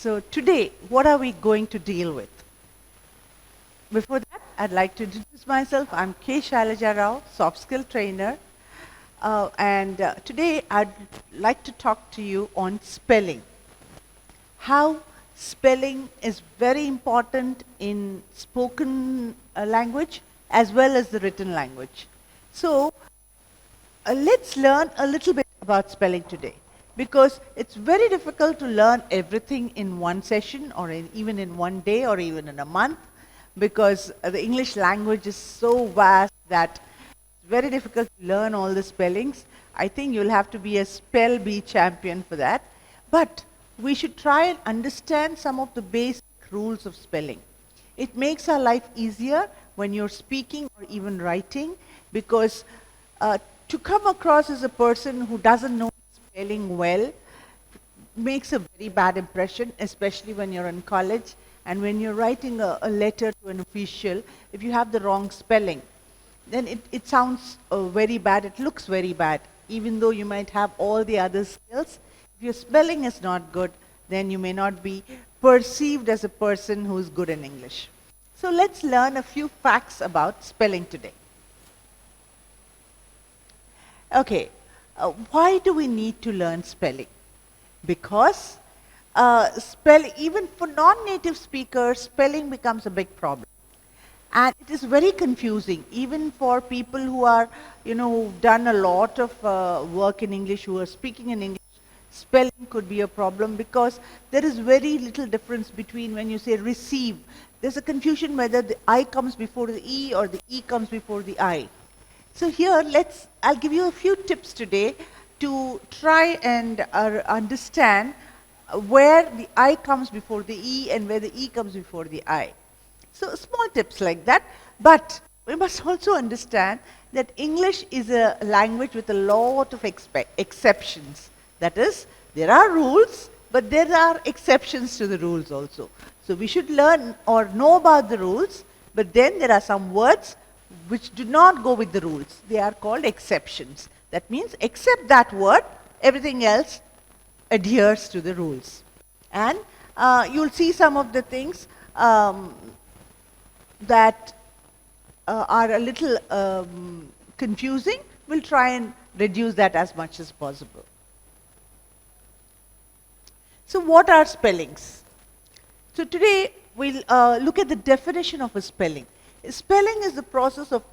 So today, what are we going to deal with? Before that, I'd like to introduce myself. I'm K. Shailaja Rao, soft skill trainer. And today I'd like to talk to you on spelling. How spelling is very important in spoken language as well as the written language. So let's learn a little bit about spelling today, because it's very difficult to learn everything in one session or even in one day or even in a month, because the English language is so vast that it's very difficult to learn all the spellings. I think you'll have to be a spell bee champion for that. But we should try and understand some of the basic rules of spelling. It makes our life easier when you're speaking or even writing, because to come across as a person who doesn't know spelling well makes a very bad impression, especially when you're in college and when you're writing a letter to an official. If you have the wrong spelling, then it sounds very bad, it looks very bad, even though you might have all the other skills. If your spelling is not good, then you may not be perceived as a person who is good in English. So let's learn a few facts about spelling today. Okay, why do we need to learn spelling? Because even for non-native speakers, spelling becomes a big problem. And it is very confusing, even for people who are, who've done a lot of work in English, who are speaking in English. Spelling could be a problem because there is very little difference between when you say receive. There's a confusion whether the I comes before the E or the E comes before the I. So here, I'll give you a few tips today to try and understand where the I comes before the E and where the E comes before the I. So small tips like that, but we must also understand that English is a language with a lot of exceptions. That is, there are rules, but there are exceptions to the rules also. So we should learn or know about the rules, but then there are some words which do not go with the rules. They are called exceptions. That means except that word, everything else adheres to the rules. And you'll see some of the things that are a little confusing. We'll try and reduce that as much as possible. So what are spellings? So today we'll look at the definition of a spelling. Spelling is the process of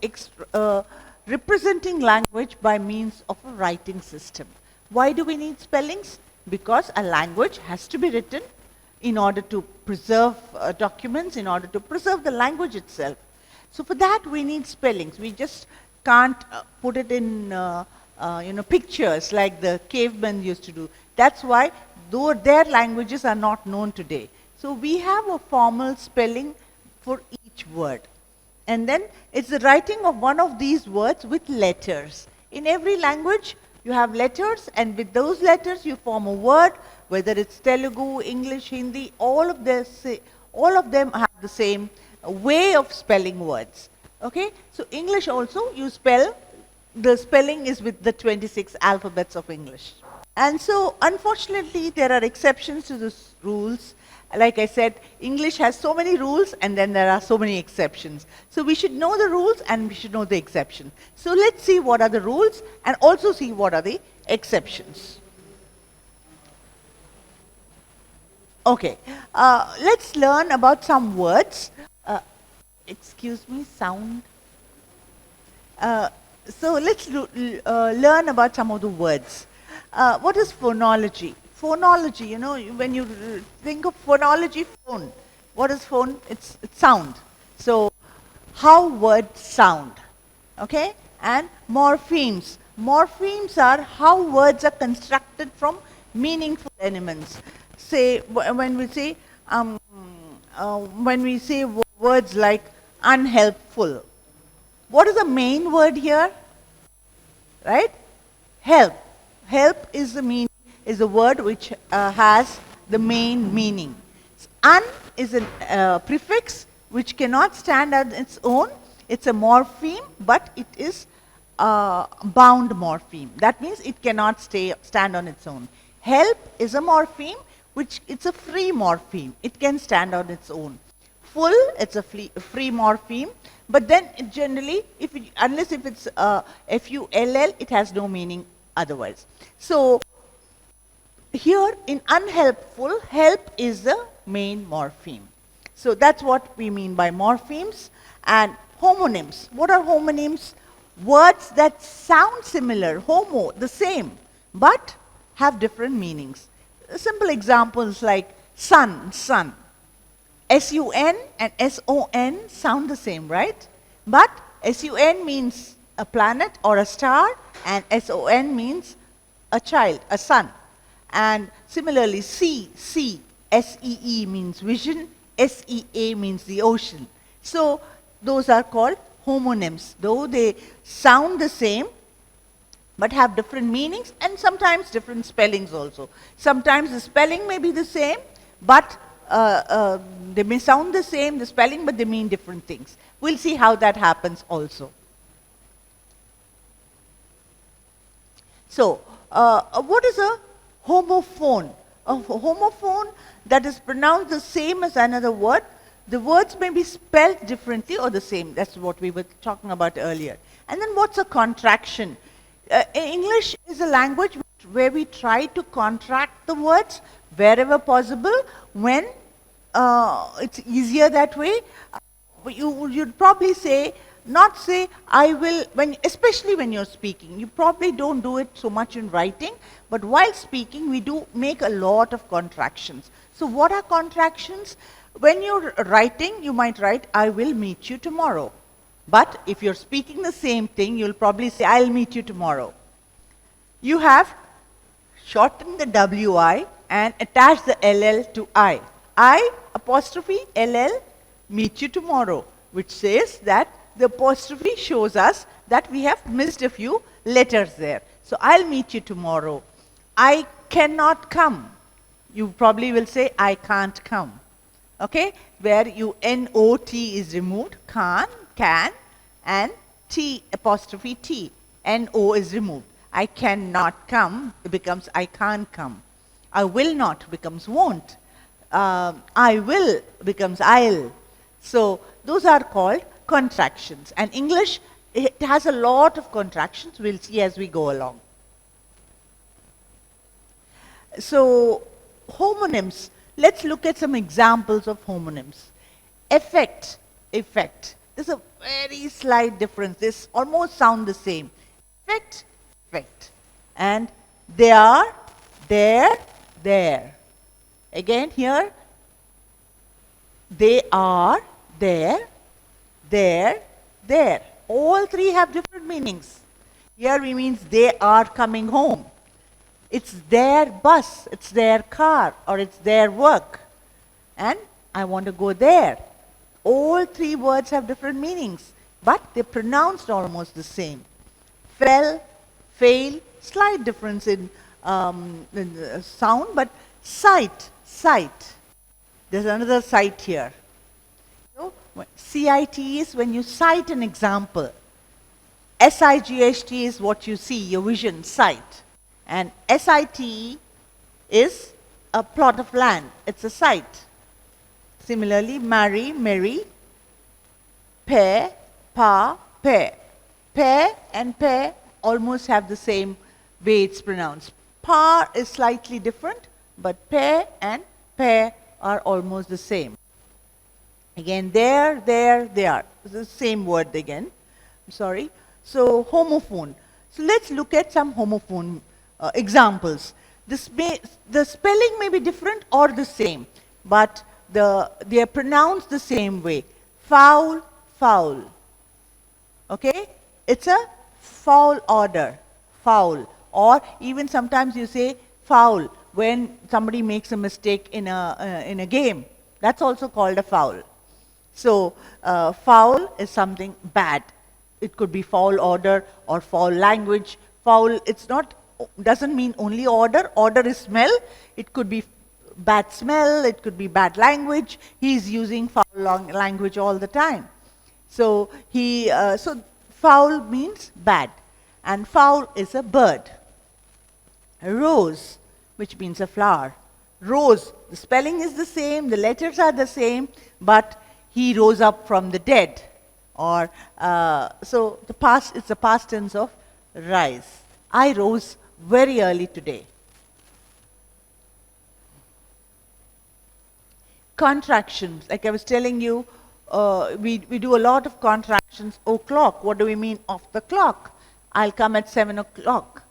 representing language by means of a writing system. Why do we need spellings? Because a language has to be written in order to preserve documents, in order to preserve the language itself. So for that we need spellings. We just can't put it in pictures like the cavemen used to do. That's why though their languages are not known today. So we have a formal spelling for each word. And then it's the writing of one of these words with letters. In every language, you have letters, and with those letters you form a word, whether it's Telugu, English, Hindi, all of them have the same way of spelling words. Okay? So English also, the spelling is with the 26 alphabets of English. And so, unfortunately, there are exceptions to these rules. Like I said, English has so many rules and then there are so many exceptions. So we should know the rules and we should know the exceptions. So let's see what are the rules and also see what are the exceptions. Okay, let's learn about some words. Excuse me, sound. So let's learn about some of the words. What is phonology? Phonology, when you think of phonology, phone. What is phone? It's sound. So, how words sound. Okay? And morphemes. Morphemes are how words are constructed from meaningful elements. Say, when we say words like unhelpful. What is the main word here? Right? Help. Help is the word which has the main meaning. Un is a prefix which cannot stand on its own. It's a morpheme, but it is a bound morpheme. That means it cannot stand on its own. Help is a morpheme which it's a free morpheme. It can stand on its own. Full, it's a free morpheme, but then generally, unless if it's full, it has no meaning otherwise. So here in unhelpful, help is the main morpheme. So that's what we mean by morphemes. And homonyms. What are homonyms? Words that sound similar, homo, the same, but have different meanings. Simple examples like sun, sun. S-U-N and S-O-N sound the same, right? But S-U-N means a planet or a star, and S-O-N means a child, a son. And similarly, sea, S-E-E means vision, S-E-A means the ocean. So those are called homonyms, though they sound the same, but have different meanings and sometimes different spellings also. Sometimes the spelling may be the same, but they may sound the same, the spelling, but they mean different things. We'll see how that happens also. So, what is a homophone? A homophone that is pronounced the same as another word. The words may be spelled differently or the same. That's what we were talking about earlier. And then what's a contraction? English is a language where we try to contract the words wherever possible when it's easier that way. You'd probably say, not say, I will, especially when you're speaking. You probably don't do it so much in writing, but while speaking, we do make a lot of contractions. So what are contractions? When you're writing, you might write, I will meet you tomorrow. But if you're speaking the same thing, you'll probably say, I'll meet you tomorrow. You have shortened the WI and attached the LL to I. I apostrophe LL, meet you tomorrow, which says that the apostrophe shows us that we have missed a few letters there. So I'll meet you tomorrow. I cannot come. You probably will say, I can't come. Okay, where N-O-T is removed, can, and T apostrophe T, N-O is removed. I cannot come, it becomes I can't come. I will not becomes won't. I will becomes I'll. So those are called contractions. And English, it has a lot of contractions. We'll see as we go along. So homonyms. Let's look at some examples of homonyms. Effect, effect. There's a very slight difference. They almost sound the same. Effect, effect. And they are, there, there. Again here, they are, there, there. All three have different meanings. Here we means they are coming home. It's their bus, it's their car, or it's their work. And I want to go there. All three words have different meanings, but they're pronounced almost the same. Fell, fail, slight difference in sound, but sight, sight. There's another sight here. So, CIT is when you cite an example. SIGHT is what you see, your vision, sight. And SITE is a plot of land. It's a site. Similarly, marry, merry, pair, pa, pair. Pair and pair almost have the same way it's pronounced. Pa is slightly different, but pair and pair are almost the same. Again, there, they are. It's the same word again. I'm sorry. So, homophone. So, let's look at some homophone examples. The spelling may be different or the same, but they are pronounced the same way. Foul, foul. Okay? It's a foul order, foul. Or even sometimes you say foul when somebody makes a mistake in a game. That's also called a foul. So, foul is something bad. It could be foul order or foul language. Foul, doesn't mean only order. Order is smell. It could be bad smell. It could be bad language. He's using foul language all the time. So foul means bad. And fowl is a bird. A rose, which means a flower. rose. The spelling is the same, the letters are the same, but he rose up from the dead. Or so the past, it's the past tense of rise. I rose very early today. Contractions, like I was telling you, we do a lot of contractions. O'clock, what do we mean off the clock? I'll come at 7 o'clock.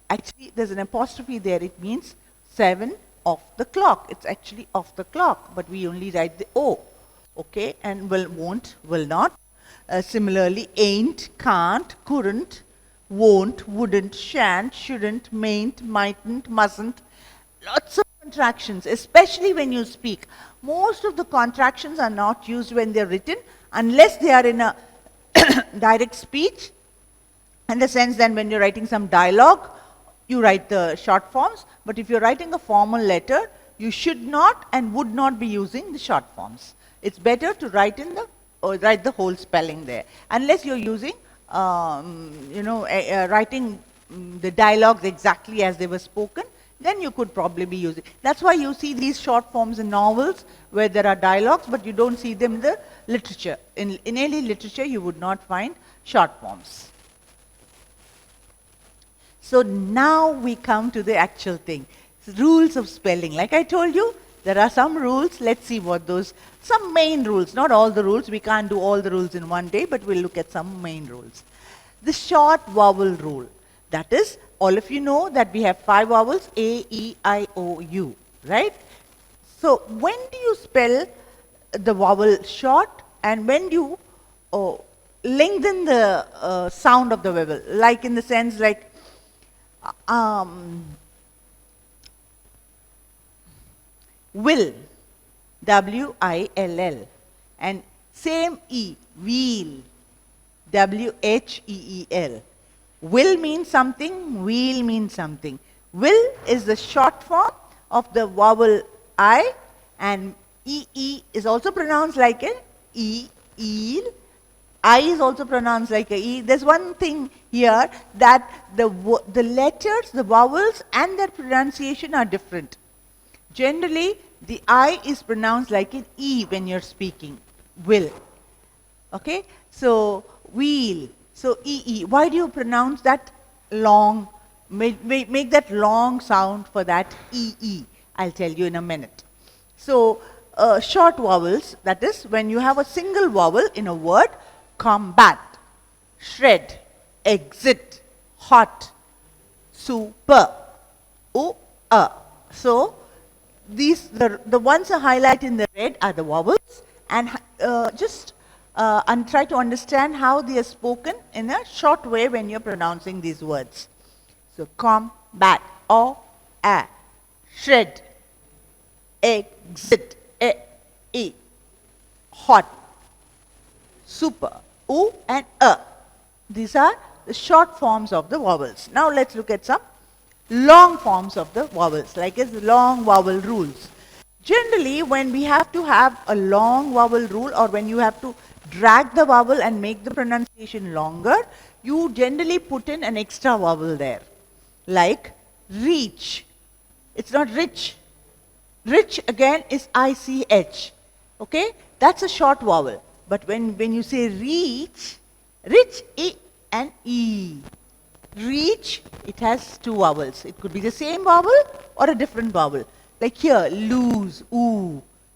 Actually, there's an apostrophe there. It means 7 off the clock. It's actually off the clock, but we only write the O. Okay, and will, won't, will not. Similarly, ain't, can't, couldn't, won't, wouldn't, shan't, shouldn't, mayn't, mightn't, mustn't. Lots of contractions, especially when you speak. Most of the contractions are not used when they're written unless they are in a direct speech, in the sense that when you're writing some dialogue, you write the short forms. But if you're writing a formal letter, you should not and would not be using the short forms. It's better to write in the write the whole spelling there, unless you're using writing the dialogues exactly as they were spoken. Then you could probably be using. That's why you see these short forms in novels where there are dialogues, but you don't see them in the literature. In any literature, you would not find short forms. So now we come to the actual thing. Rules of spelling. Like I told you, there are some rules. Let's see what those, some main rules, not all the rules. We can't do all the rules in one day, but we'll look at some main rules. The short vowel rule. That is, all of you know that we have 5 vowels, A, E, I, O, U, right? So when do you spell the vowel short, and when do you lengthen the sound of the vowel? Like in the sense like, will, W-I-L-L, and same E, wheel, W-H-E-E-L. Will means something, wheel means something. Will is the short form of the vowel I, and E-E is also pronounced like an E, eel. I is also pronounced like a E. There's one thing here, that the letters, the vowels and their pronunciation are different. Generally, the I is pronounced like an E when you're speaking, will. Okay? So, wheel. So, E-E. Why do you pronounce that long, make that long sound for that E-E? I'll tell you in a minute. So, short vowels, that is, when you have a single vowel in a word, combat, shred, exit, hot, super, So, these, the ones are highlighted in the red are the vowels, and and try to understand how they are spoken in a short way when you're pronouncing these words. So, combat, shred, exit, hot, super, and These are the short forms of the vowels. Now let's look at some long forms of the vowels, like as long vowel rules. Generally, when we have to have a long vowel rule, or when you have to drag the vowel and make the pronunciation longer, you generally put in an extra vowel there. Like reach. It's not rich. Rich again is I-C-H. Okay? That's a short vowel. But when you say reach, rich, E and E. Reach, it has 2 vowels. It could be the same vowel or a different vowel. Like here, lose,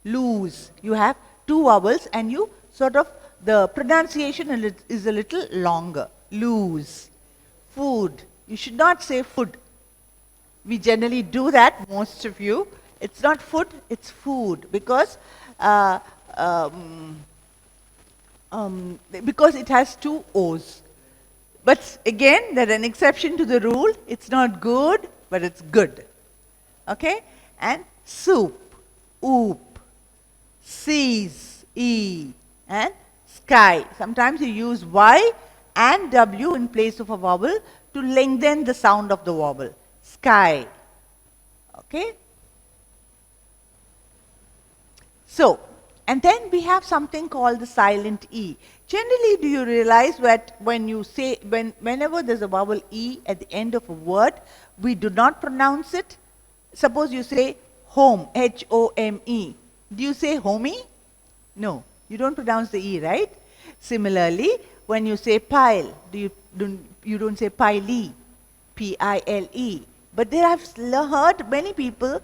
lose. You have 2 vowels and you sort of, the pronunciation is a little longer. Lose. Food. You should not say food. We generally do that, most of you. It's not food, it's food, because it has 2 O's. But again, there's an exception to the rule. It's not good, but it's good. Okay? And soup, oop, seas, E, and sky. Sometimes you use Y and W in place of a vowel to lengthen the sound of the vowel. Sky. Okay? So, and then we have something called the silent E. Generally, do you realize that when you say, whenever there's a vowel E at the end of a word, we do not pronounce it? Suppose you say home, H-O-M-E. Do you say homey? No, you don't pronounce the E, right? Similarly, when you say pile, you don't say pile, P-I-L-E. But there I've heard many people,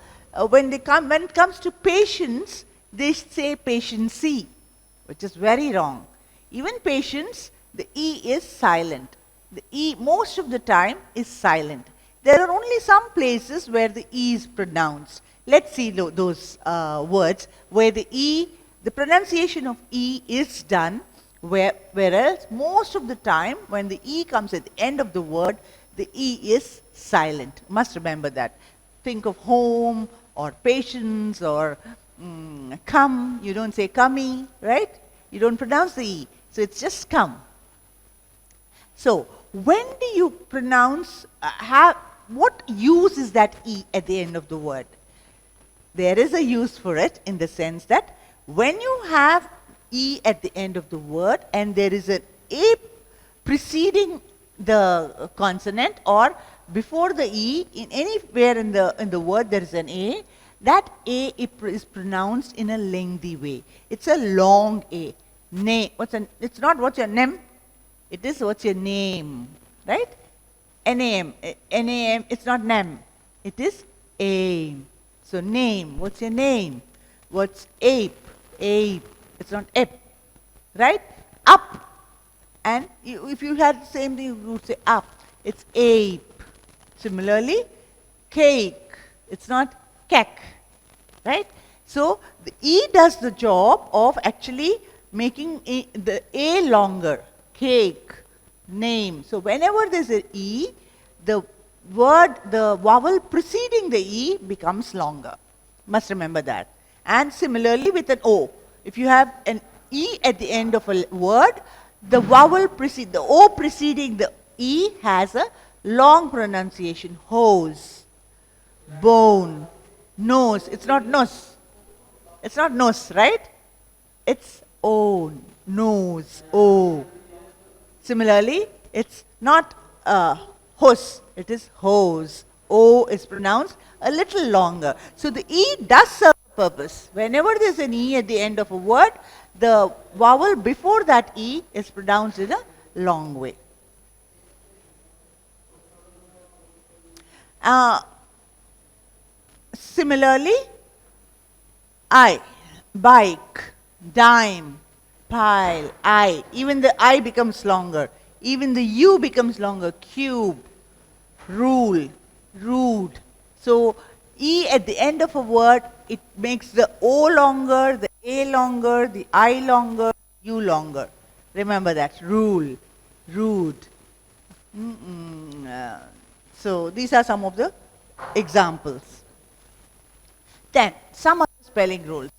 when it comes to patience, they say patiency, which is very wrong. Even patience, the E is silent. The E most of the time is silent. There are only some places where the E is pronounced. Let's see those words where the pronunciation of E is done, whereas most of the time when the E comes at the end of the word, the E is silent. You must remember that. Think of home or patience or come. You don't say comey, right? You don't pronounce the E. So it's just come. So when do you pronounce, what use is that E at the end of the word? There is a use for it in the sense that when you have E at the end of the word and there is an A preceding the consonant or before the E, in anywhere in the word there is an A, that A is pronounced in a lengthy way. It's a long A. It's not what's your name, it is what's your name, right? N-A-M, it's not nam, it is aim. So name, what's your name? What's ape? Ape, it's not ape, right? Up, and if you had the same thing, you would say up, it's ape. Similarly, cake, it's not cake, right? So the E does the job of actually making the A longer, cake, name. So whenever there's an E, the vowel preceding the E becomes longer. Must remember that. And similarly with an O. If you have an E at the end of a word, the O preceding the E has a long pronunciation. Hose, bone, nose. It's not nose. It's not nose, right? It's own, nose, O. Similarly, it's not hose, it is hose. O is pronounced a little longer. So the E does serve a purpose. Whenever there's an E at the end of a word, the vowel before that E is pronounced in a long way. Similarly, I, bike, dime, pile, I. Even the I becomes longer. Even the U becomes longer. Cube, rule, rude. So E at the end of a word, it makes the O longer, the A longer, the I longer, U longer. Remember that. Rule, rude. So these are some of the examples. Then some other spelling rules.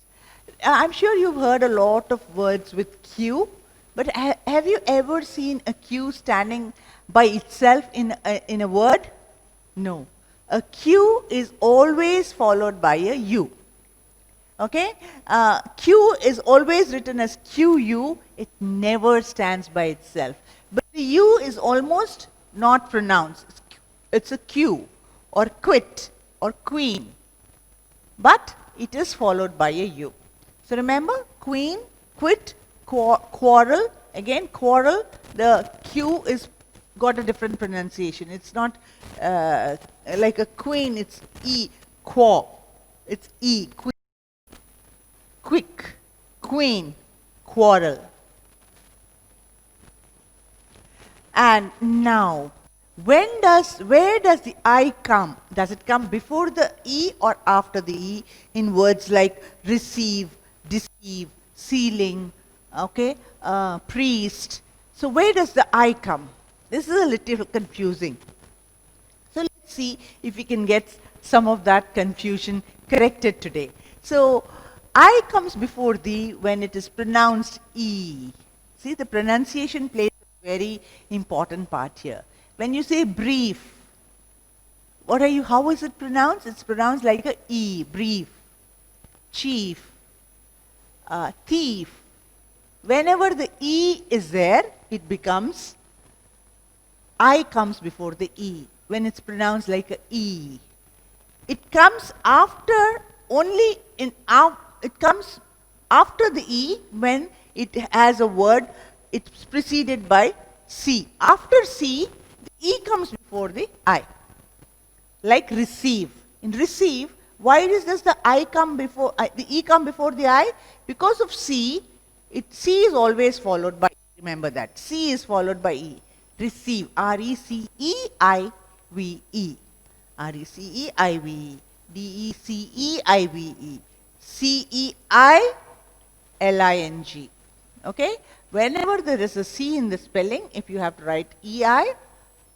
I'm sure you've heard a lot of words with Q, but have you ever seen a Q standing by itself in a word? No. A Q is always followed by a U. Okay? Q is always written as QU. It never stands by itself. But the U is almost not pronounced. It's a Q or quit or queen. But it is followed by a U. So remember, queen, quit, quarrel. Again, quarrel, the Q is got a different pronunciation. It's not like a queen, it's E, quo. It's E, queen. Quick, queen, quarrel. And now, where does the I come? Does it come before the E or after the E in words like receive, deceive, sealing, okay, priest? So where does the I come? This is a little confusing. So let's see if we can get some of that confusion corrected today. So I comes before the when it is pronounced E. See, the pronunciation plays a very important part here. When you say brief, how is it pronounced? It's pronounced like a E, brief. Chief, thief. Whenever the E is there, it becomes, I comes before the E, when it's pronounced like a E. It comes after only it comes after the E when it has a word, it's preceded by C. After C, the E comes before the I. Like receive. In receive, why does the I come before the E come before the I? Because of C, C is always followed by E. Remember that. C is followed by E. Receive. R-E-C-E-I-V-E. R-E-C-E-I-V-E. D-E-C-E-I-V-E. C-E-I-L-I-N-G. Okay? Whenever there is a C in the spelling, if you have to write E-I,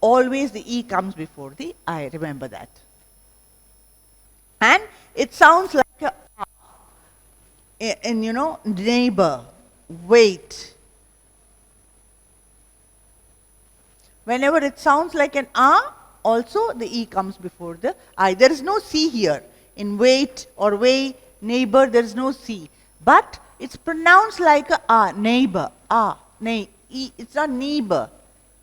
always the E comes before the I. Remember that. And it sounds like a in neighbor, wait. Whenever it sounds like an also the E comes before the I. There is no C here. In wait or way, neighbor, there is no C. But it's pronounced like a neighbor. It's not neighbor.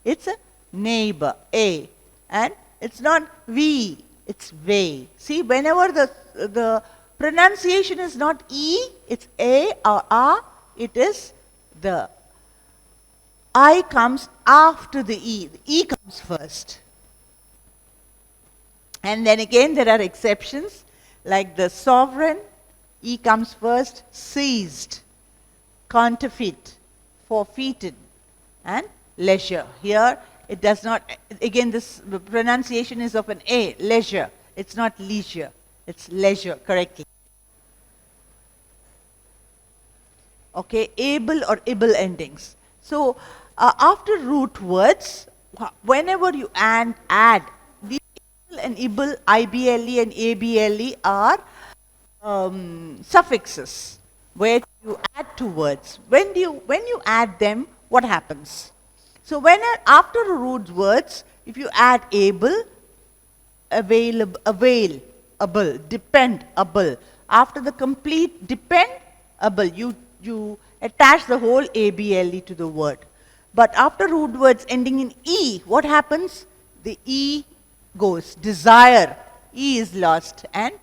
It's a neighbor, A. And it's not we, it's way. See, whenever the pronunciation is not E, it's A or A, it is the I comes after the E. The E comes first. And then again there are exceptions, like the sovereign, E comes first, seized, counterfeit, forfeited, and leisure. Here it does not, again this pronunciation is of an A, leisure. It's not leisure, it's leisure, correctly. Okay, able or able endings. So, after root words, whenever you add, the able and able, IBLE and ABLE are suffixes, where you add two words. When you add them, what happens? So, after root words, if you add able, available, dependable, after the complete dependable, you attach the whole ABLE to the word. But after root words ending in E, what happens? The E goes. Desire, E is lost, and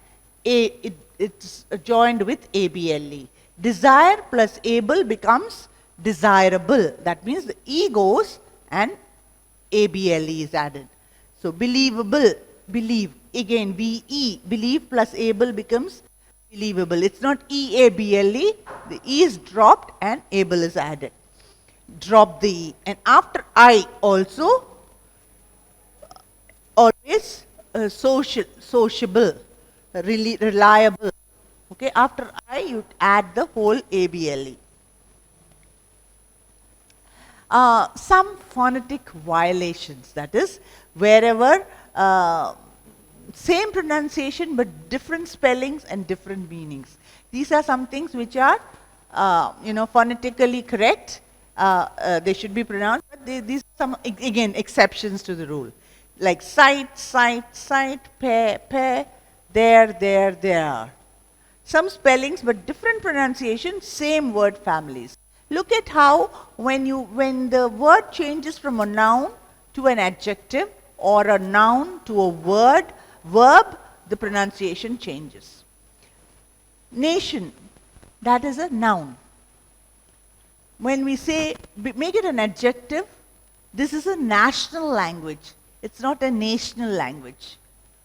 it's joined with ABLE. Desire plus able becomes desirable. That means the E goes and ABLE is added. So believable, believe. Again, BE, believe plus able becomes believable. It's not EABLE. The E is dropped and able is added. Drop the E. And after I also, always sociable, reliable. Okay, after I, you add the whole ABLE. Some phonetic violations, that is, wherever same pronunciation but different spellings and different meanings. These are some things which are, phonetically correct. They should be pronounced, but these are some, again, exceptions to the rule. Like sight, pair, there. Some spellings but different pronunciation, same word families. Look at how when the word changes from a noun to an adjective or a noun to a verb, the pronunciation changes. Nation, that is a noun. When we say, make it an adjective, this is a national language. It's not a national language.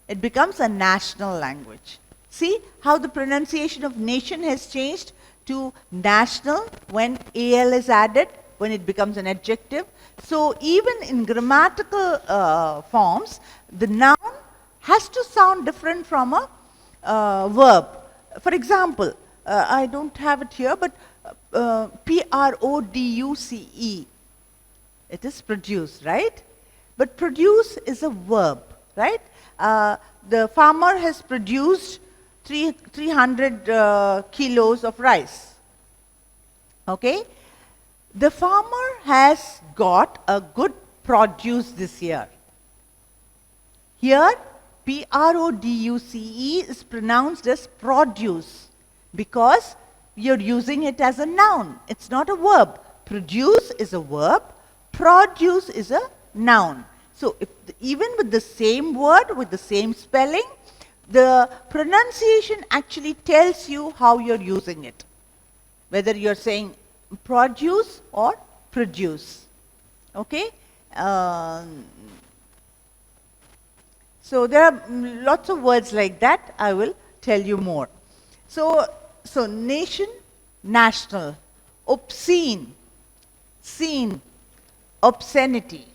It becomes a national language. See how the pronunciation of nation has changed to national when AL is added, when it becomes an adjective. So even in grammatical forms, the noun has to sound different from a verb. For example, I don't have it here, but produce. It is produce, right? But produce is a verb, right? The farmer has produced 300 kilos of rice. Okay? The farmer has got a good produce this year. Here, produce is pronounced as produce because you're using it as a noun. It's not a verb. Produce is a verb. Produce is a noun. So, even with the same word, with the same spelling, The pronunciation actually tells you how you're using it, whether you're saying produce or produce. Okay? So there are lots of words like that. I will tell you more. So nation, national, obscene, seen, obscenity.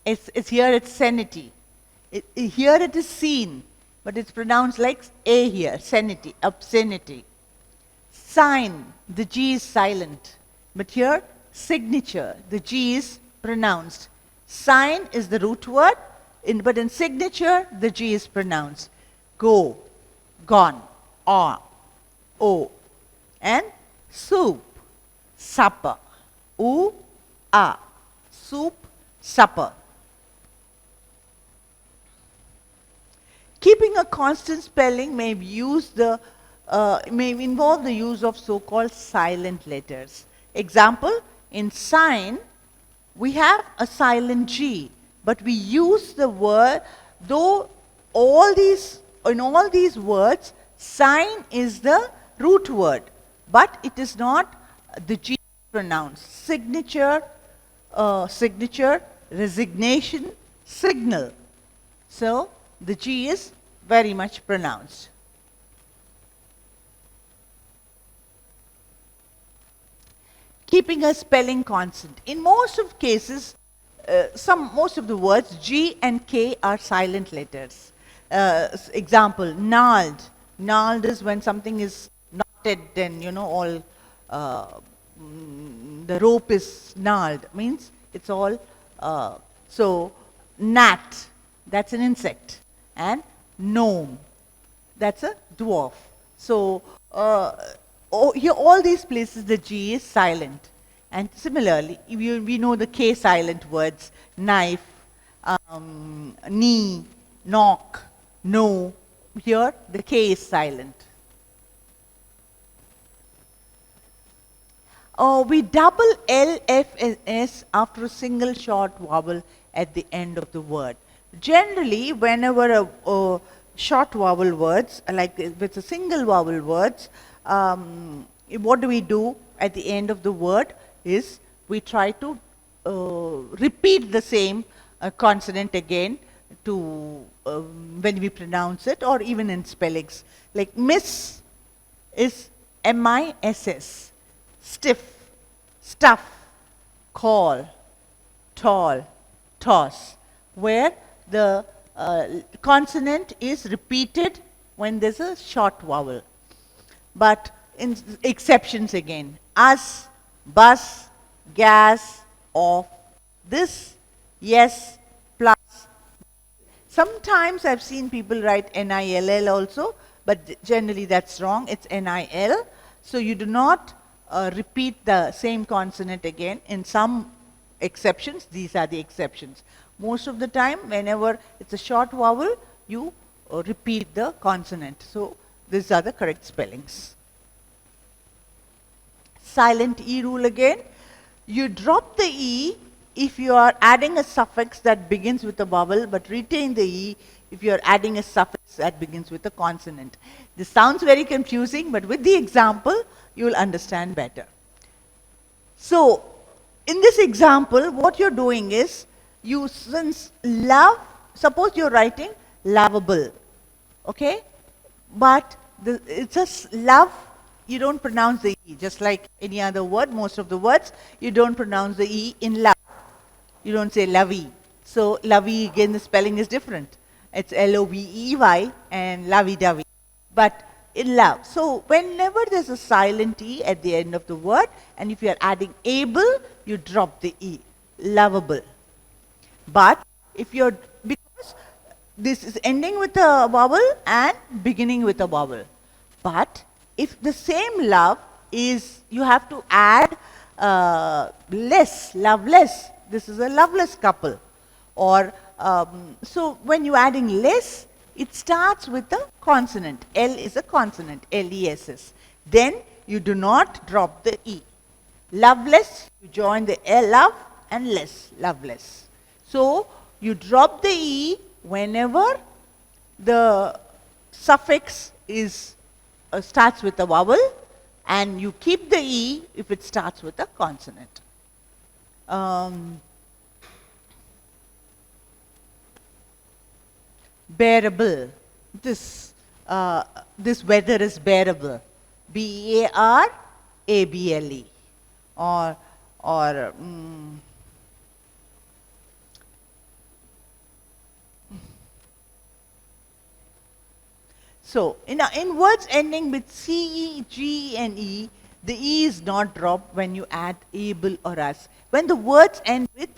It's here it's sanity. Here it is seen, but it's pronounced like A here, sanity, obscenity. Sign, the G is silent. But here, signature, the G is pronounced. Sign is the root word, but in signature, the G is pronounced. Go, gone, o. And soup, supper, a. Soup, supper. Keeping a constant spelling may involve the use of so-called silent letters. Example, in sign, we have a silent G, but we use the word, though in all these words, sign is the root word, but it is not the G pronounced. Signature, resignation, signal. So, the G is very much pronounced. Keeping a spelling constant. In most of cases, most of the words, G and K are silent letters. Example, gnarled. Gnarled is when something is knotted and, the rope is gnarled. Means it's all, so gnat, that's an insect. And gnome, that's a dwarf. So here all these places the G is silent. And similarly, we know the K silent words, knife, knee, knock, no. Here the K is silent. We double L, F, and S after a single short vowel at the end of the word. Generally, whenever a short vowel words, like with a single vowel words, what do we do at the end of the word is we try to repeat the same consonant again to when we pronounce it, or even in spellings. Like miss is M-I-S-S, stiff, stuff, call, tall, toss, where the consonant is repeated when there's a short vowel. But in exceptions again, us, bus, gas, off, this, yes, plus. Sometimes I've seen people write N-I-L-L also, but generally that's wrong. It's N-I-L. So you do not repeat the same consonant again. In some exceptions, these are the exceptions. Most of the time, whenever it's a short vowel, you repeat the consonant. So these are the correct spellings. Silent E rule again. You drop the E if you are adding a suffix that begins with a vowel, but retain the E if you are adding a suffix that begins with a consonant. This sounds very confusing, but with the example, you will understand better. So, in this example, what you're doing is, since love, suppose you're writing lovable, okay? But it's just love, you don't pronounce the E, just like any other word, most of the words, you don't pronounce the E in love. You don't say lovey. So lovey, again, the spelling is different. It's L-O-V-E-Y and lovey-dovey. But in love. So whenever there's a silent E at the end of the word, and if you're adding able, you drop the E. Lovable. But if you're, because this is ending with a vowel and beginning with a vowel. But if the same love is, you have to add less, loveless. This is a loveless couple. Or, so when you're adding less, it starts with a consonant. L is a consonant, L-E-S-S. Then you do not drop the E. Loveless, you join the L, love, and less, loveless. So you drop the E whenever the suffix is starts with a vowel, and you keep the E if it starts with a consonant. Bearable. This weather is bearable. B-E-A-R-A-B-L-E. Or so in words ending with C, E, G, and E, the E is not dropped when you add able or as. When the words end with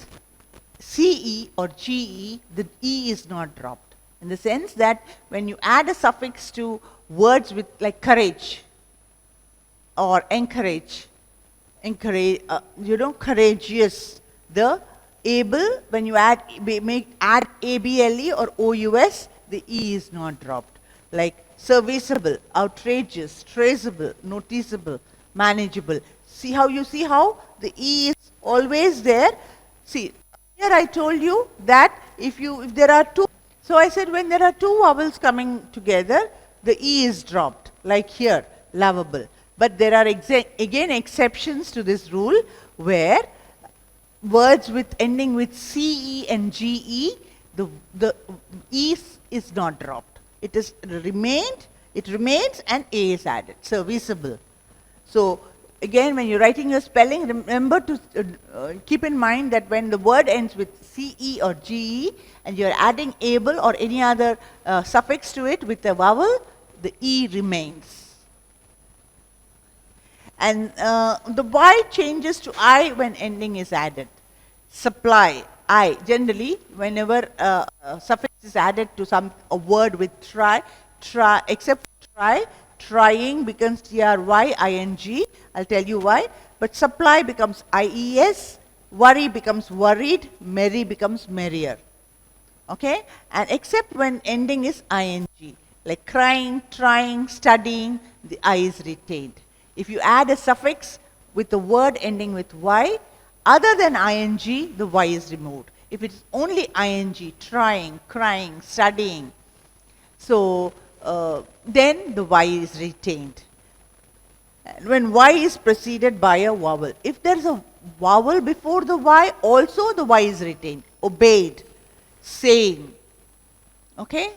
CE or GE, the E is not dropped. In the sense that when you add a suffix to words with like courage or encourage, courageous, the able, when you add ABLE or OUS, the E is not dropped. Like serviceable, outrageous, traceable, noticeable, manageable. See how the E is always there. See, here I told you that if there are two, so I said when there are two vowels coming together, the E is dropped, like here, lovable. But there are again exceptions to this rule where words ending with CE and GE, the E is not dropped. It remains and A is added, serviceable. So again, when you're writing your spelling, remember to keep in mind that when the word ends with CE or GE and you're adding able or any other suffix to it with a vowel, the E remains. And the Y changes to I when ending is added. Supply, I. Generally, whenever a suffix is added to a word with except trying becomes TRYING. I'll tell you why. But supply becomes IES, worry becomes worried, merry becomes merrier. Okay? And except when ending is ING. Like crying, trying, studying, the I is retained. If you add a suffix with the word ending with Y, other than ING, the Y is removed. If it's only ING, trying, crying, studying, so then the Y is retained. And when Y is preceded by a vowel. If there's a vowel before the Y, also the Y is retained. Obeyed, saying. Okay?